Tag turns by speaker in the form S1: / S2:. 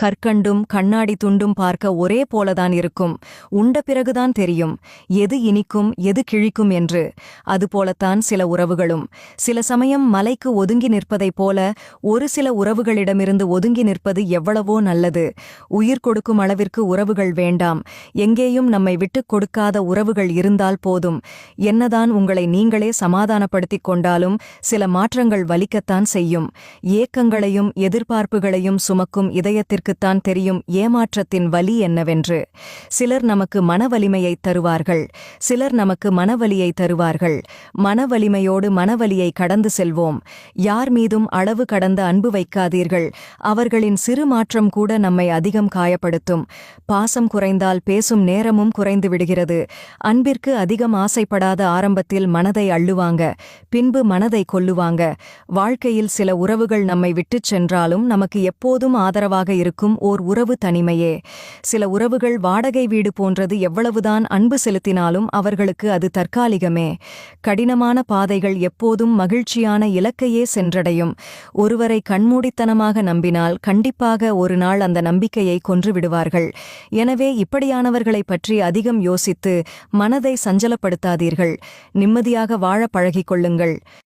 S1: கற்கண்டும் கண்ணாடி துண்டும் பார்க்க ஒரே போலதான் இருக்கும். உண்ட பிறகுதான் தெரியும் எது இனிக்கும் எது கிழிக்கும் என்று. அதுபோலத்தான் சில உறவுகளும். சில சமயம் மலைக்கு ஒதுங்கி நிற்பதைப் போல ஒரு சில உறவுகளிடமிருந்து ஒதுங்கி நிற்பது எவ்வளவோ நல்லது. உயிர் கொடுக்கும் அளவிற்கு உறவுகள் வேண்டாம். எங்கேயும் நம்மை விட்டுக் கொடுக்காத உறவுகள் இருந்தால் போதும். என்னதான் உங்களை நீங்களே சமாதானப்படுத்திக் கொண்டாலும் சில மாற்றங்கள் வலிக்கத்தான் செய்யும். ஏக்கங்களையும் எதிர்பார்ப்புகளையும் சுமக்கும் இதயத்திற்குத்தான் தெரியும் ஏமாற்றத்தின் வலி என்னவென்று. சிலர் நமக்கு மனவலிமையை தருவார்கள், சிலர் நமக்கு மனவலியை தருவார்கள். மனவலிமையோடு மனவலியை கடந்து செல்வோம். யார் மீதும் அளவு கடந்த அன்பு வைக்காதீர்கள். அவர்களின் சிறு மாற்றம் கூட நம்மை அதிகம் காயப்படுத்தும். பாசம் குறைந்தால் பேசும் நேரமும் குறைந்து விடுகிறது. அன்பிற்கு அதிகம் ஆசைப்படாத ஆரம்பத்தில் மனதை அள்ளுவாங்க, பின்பு மனதை கொல்லுவாங்க. வாழ்க்கையில் சில உறவுகள் நம்மை விட்டுச் சென்றாலும் நமக்கு எப்போதும் ஆதரவாக இருக்கும் ஓர் உறவு தனிமையே. சில உறவுகள் வாடகை வீடு போன்றது. எவ்வளவுதான் அன்பு செலுத்தினாலும் அவர்களுக்கு அது தற்காலிகமே. கடினமான பாதைகள் எப்போதும் மகிழ்ச்சியான இலக்கையே சென்றடையும். ஒருவரை கண்மூடித்தனமாக நம்பினால் கண்டிப்பாக ஒரு நாள் அந்த நம்பிக்கையை கொன்றுவிடுவார்கள். எனவே இப்படியானவர்களைப் பற்றி அதிகம் யோசித்து மனதை சஞ்சலப்படுத்தாதீர்கள். நிம்மதியாக வாழ பழகிக் கொள்ளுங்கள்.